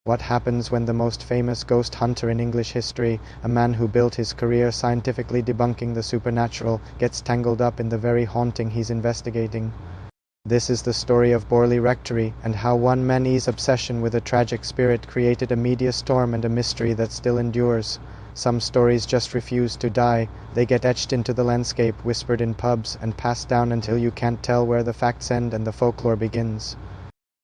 What happens when the most famous ghost hunter in English history, a man who built his career scientifically debunking the supernatural, gets tangled up in the very haunting he's investigating? This is the story of Borley Rectory, and how one man's obsession with a tragic spirit created a media storm and a mystery that still endures. Some stories just refuse to die. They get etched into the landscape, whispered in pubs, and passed down until you can't tell where the facts end and the folklore begins.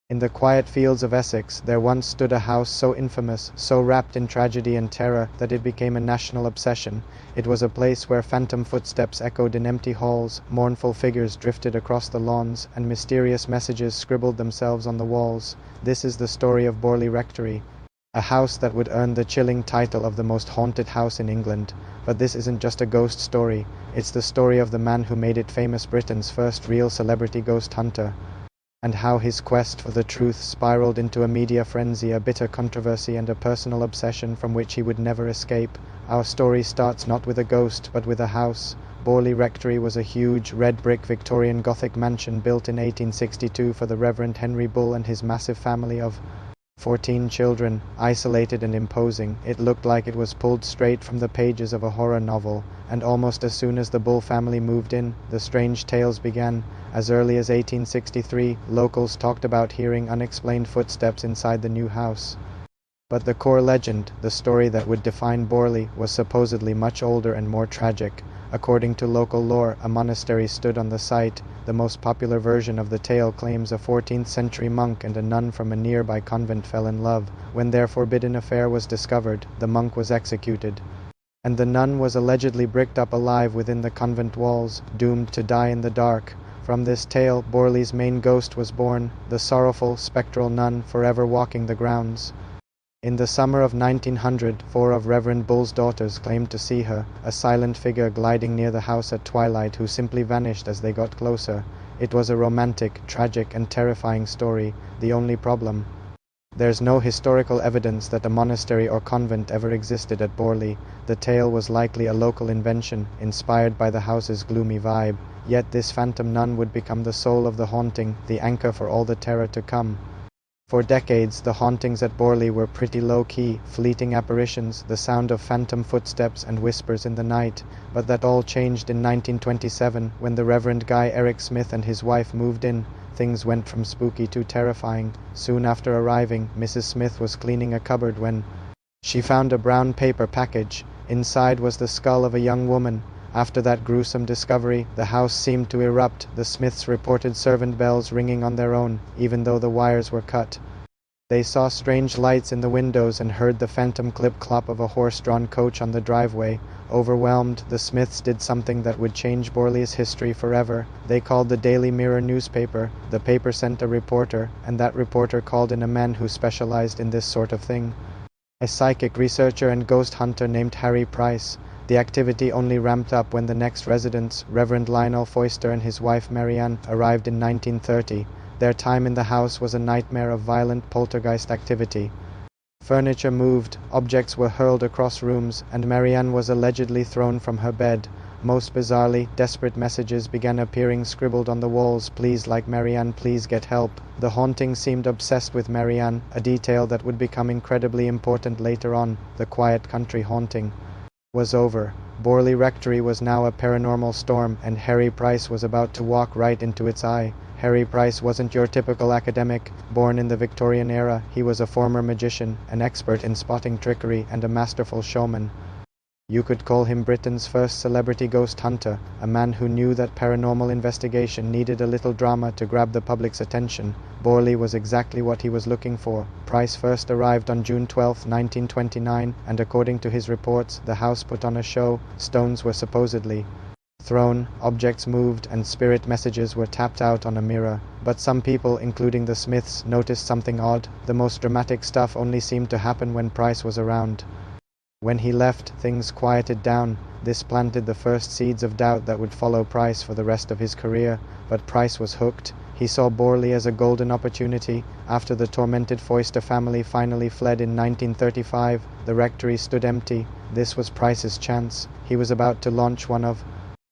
In the quiet fields of Essex, there once stood a house so infamous, so wrapped in tragedy and terror, that it became a national obsession. It was a place where phantom footsteps echoed in empty halls, mournful figures drifted across the lawns, and mysterious messages scribbled themselves on the walls. This is the story of Borley Rectory, a house that would earn the chilling title of the most haunted house in England. But this isn't just a ghost story, it's the story of the man who made it famous, Britain's first real celebrity ghost hunter, and how his quest for the truth spiraled into a media frenzy, a bitter controversy, and a personal obsession from which he would never escape. Our story starts not with a ghost, but with a house. Borley Rectory was a huge, red-brick Victorian Gothic mansion built in 1862 for the Reverend Henry Bull and his massive family of 14 children. Isolated and imposing, it looked like it was pulled straight from the pages of a horror novel, and almost as soon as the Bull family moved in, the strange tales began. As early as 1863, locals talked about hearing unexplained footsteps inside the new house. But the core legend, the story that would define Borley, was supposedly much older and more tragic. According to local lore, a monastery stood on the site. The most popular version of the tale claims a 14th century monk and a nun from a nearby convent fell in love. When their forbidden affair was discovered, the monk was executed, and the nun was allegedly bricked up alive within the convent walls, doomed to die in the dark. From this tale, Borley's main ghost was born, the sorrowful, spectral nun forever walking the grounds. In the summer of 1900, 4 of Reverend Bull's daughters claimed to see her, a silent figure gliding near the house at twilight who simply vanished as they got closer. It was a romantic, tragic, and terrifying story. The only problem: there's no historical evidence that a monastery or convent ever existed at Borley. The tale was likely a local invention, inspired by the house's gloomy vibe. Yet this phantom nun would become the soul of the haunting, the anchor for all the terror to come. For decades, the hauntings at Borley were pretty low-key, fleeting apparitions, the sound of phantom footsteps and whispers in the night. But that all changed in 1927, when the Reverend Guy Eric Smith and his wife moved in. Things went from spooky to terrifying. Soon after arriving, Mrs. Smith was cleaning a cupboard when she found a brown paper package. Inside was the skull of a young woman. After that gruesome discovery, the house seemed to erupt. The Smiths reported servant bells ringing on their own, even though the wires were cut. They saw strange lights in the windows and heard the phantom clip-clop of a horse-drawn coach on the driveway. Overwhelmed, the Smiths did something that would change Borley's history forever. They called the Daily Mirror newspaper. The paper sent a reporter, and that reporter called in a man who specialized in this sort of thing, a psychic researcher and ghost hunter named Harry Price. The activity only ramped up when the next residents, Reverend Lionel Foyster and his wife Marianne, arrived in 1930. Their time in the house was a nightmare of violent poltergeist activity. Furniture moved, objects were hurled across rooms, and Marianne was allegedly thrown from her bed. Most bizarrely, desperate messages began appearing scribbled on the walls: "Please like Marianne, please get help." The haunting seemed obsessed with Marianne, a detail that would become incredibly important later on. The quiet country haunting was over. Borley Rectory was now a paranormal storm, and Harry Price was about to walk right into its eye. Harry Price wasn't your typical academic. Born in the Victorian era, he was a former magician, an expert in spotting trickery, and a masterful showman. You could call him Britain's first celebrity ghost hunter, a man who knew that paranormal investigation needed a little drama to grab the public's attention. Borley was exactly what he was looking for. Price first arrived on June 12, 1929, and according to his reports, the house put on a show. Stones were supposedly thrown, objects moved, and spirit messages were tapped out on a mirror. But some people, including the Smiths, noticed something odd. The most dramatic stuff only seemed to happen when Price was around. When he left, things quieted down. This planted the first seeds of doubt that would follow Price for the rest of his career. But Price was hooked. He saw Borley as a golden opportunity. After the tormented Foyster family finally fled in 1935, the rectory stood empty. This was Price's chance. He was about to launch one of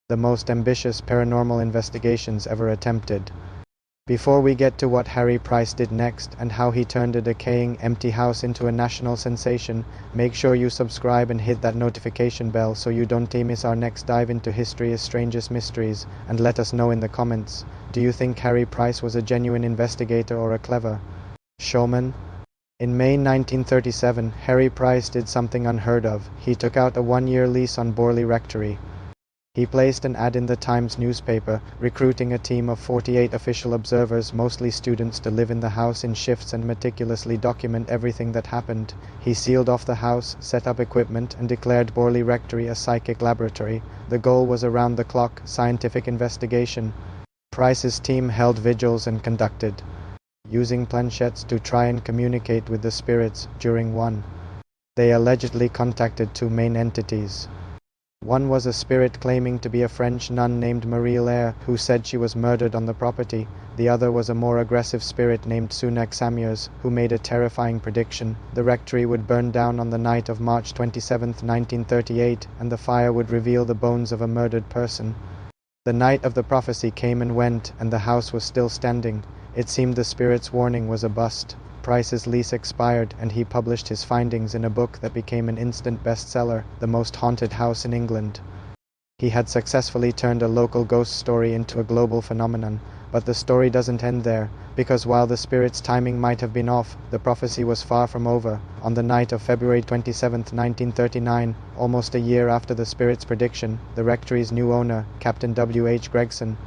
the most ambitious paranormal investigations ever attempted. Before we get to what Harry Price did next and how he turned a decaying, empty house into a national sensation, make sure you subscribe and hit that notification bell so you don't miss our next dive into history's strangest mysteries, and let us know in the comments, do you think Harry Price was a genuine investigator or a clever showman? In May 1937, Harry Price did something unheard of. He took out a one-year lease on Borley Rectory. He placed an ad in the Times newspaper, recruiting a team of 48 official observers, mostly students, to live in the house in shifts and meticulously document everything that happened. He sealed off the house, set up equipment, and declared Borley Rectory a psychic laboratory. The goal was around-the-clock scientific investigation. Price's team held vigils and conducted using planchettes to try and communicate with the spirits. During one, they allegedly contacted two main entities. One was a spirit claiming to be a French nun named Marie Lair, who said she was murdered on the property. The other was a more aggressive spirit named Sunak Samiers, who made a terrifying prediction. The rectory would burn down on the night of March 27, 1938, and the fire would reveal the bones of a murdered person. The night of the prophecy came and went, and the house was still standing. It seemed the spirit's warning was a bust. Price's lease expired, and he published his findings in a book that became an instant bestseller, The Most Haunted House in England. He had successfully turned a local ghost story into a global phenomenon, but the story doesn't end there, because while the spirit's timing might have been off, the prophecy was far from over. On the night of February 27, 1939, almost a year after the spirit's prediction, the rectory's new owner, Captain W.H. Gregson,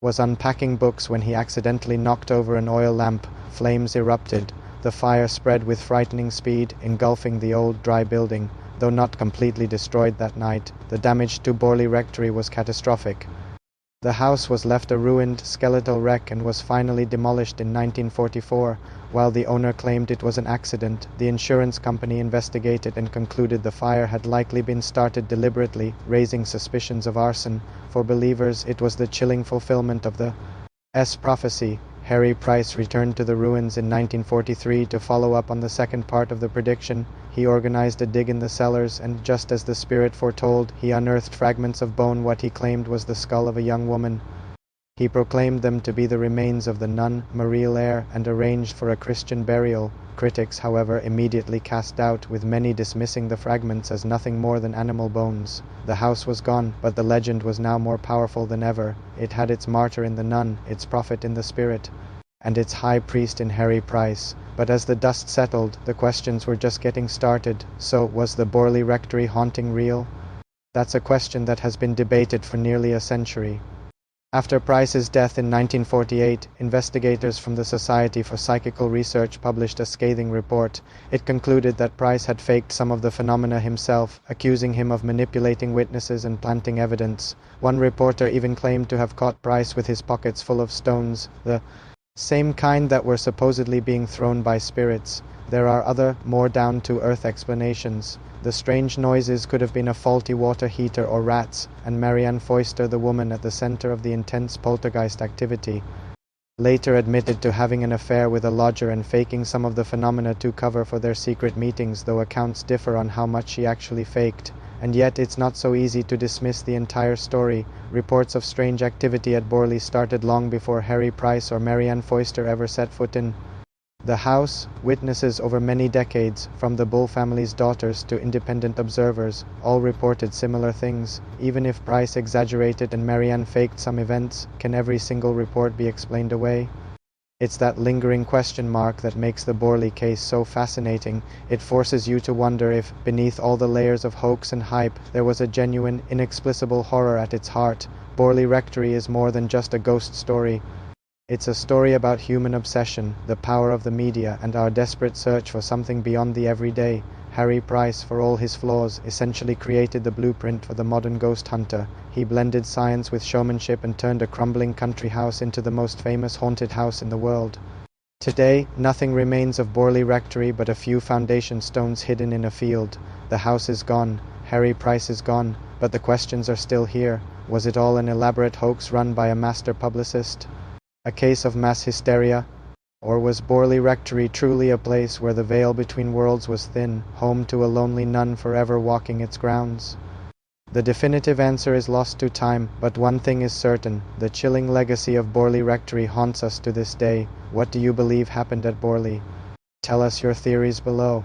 was unpacking books when he accidentally knocked over an oil lamp. Flames erupted. The fire spread with frightening speed, engulfing the old dry building. Though not completely destroyed that night, the damage to Borley Rectory was catastrophic. The house was left a ruined, skeletal wreck and was finally demolished in 1944. While the owner claimed it was an accident, the insurance company investigated and concluded the fire had likely been started deliberately, raising suspicions of arson. For believers, it was the chilling fulfillment of the prophecy. Harry Price returned to the ruins in 1943 to follow up on the second part of the prediction. He organized a dig in the cellars, and just as the spirit foretold, he unearthed fragments of bone, what he claimed was the skull of a young woman. He proclaimed them to be the remains of the nun Marie Lair and arranged for a Christian burial. Critics, however, immediately cast doubt, with many dismissing the fragments as nothing more than animal bones. The house was gone, but the legend was now more powerful than ever. It had its martyr in the nun, its prophet in the spirit, and its high priest in Harry Price. But as the dust settled, the questions were just getting started. So, was the Borley Rectory haunting real? That's a question that has been debated for nearly a century. After Price's death in 1948, investigators from the Society for Psychical Research published a scathing report. It concluded that Price had faked some of the phenomena himself, accusing him of manipulating witnesses and planting evidence. One reporter even claimed to have caught Price with his pockets full of stones, the same kind that were supposedly being thrown by spirits. There are other, more down-to-earth explanations. The strange noises could have been a faulty water heater or rats, and Marianne Foyster, the woman at the center of the intense poltergeist activity, later admitted to having an affair with a lodger and faking some of the phenomena to cover for their secret meetings, though accounts differ on how much she actually faked. And yet it's not so easy to dismiss the entire story. Reports of strange activity at Borley started long before Harry Price or Marianne Foyster ever set foot in the house. Witnesses over many decades, from the Bull family's daughters to independent observers, all reported similar things. Even if Price exaggerated and Marianne faked some events, can every single report be explained away? It's that lingering question mark that makes the Borley case so fascinating. It forces you to wonder if, beneath all the layers of hoax and hype, there was a genuine, inexplicable horror at its heart. Borley Rectory is more than just a ghost story. It's a story about human obsession, the power of the media, and our desperate search for something beyond the everyday. Harry Price, for all his flaws, essentially created the blueprint for the modern ghost hunter. He blended science with showmanship and turned a crumbling country house into the most famous haunted house in the world. Today, nothing remains of Borley Rectory but a few foundation stones hidden in a field. The house is gone, Harry Price is gone, but the questions are still here. Was it all an elaborate hoax run by a master publicist? A case of mass hysteria? Or was Borley Rectory truly a place where the veil between worlds was thin, home to a lonely nun forever walking its grounds? The definitive answer is lost to time, but one thing is certain: the chilling legacy of Borley Rectory haunts us to this day. What do you believe happened at Borley? Tell us your theories below.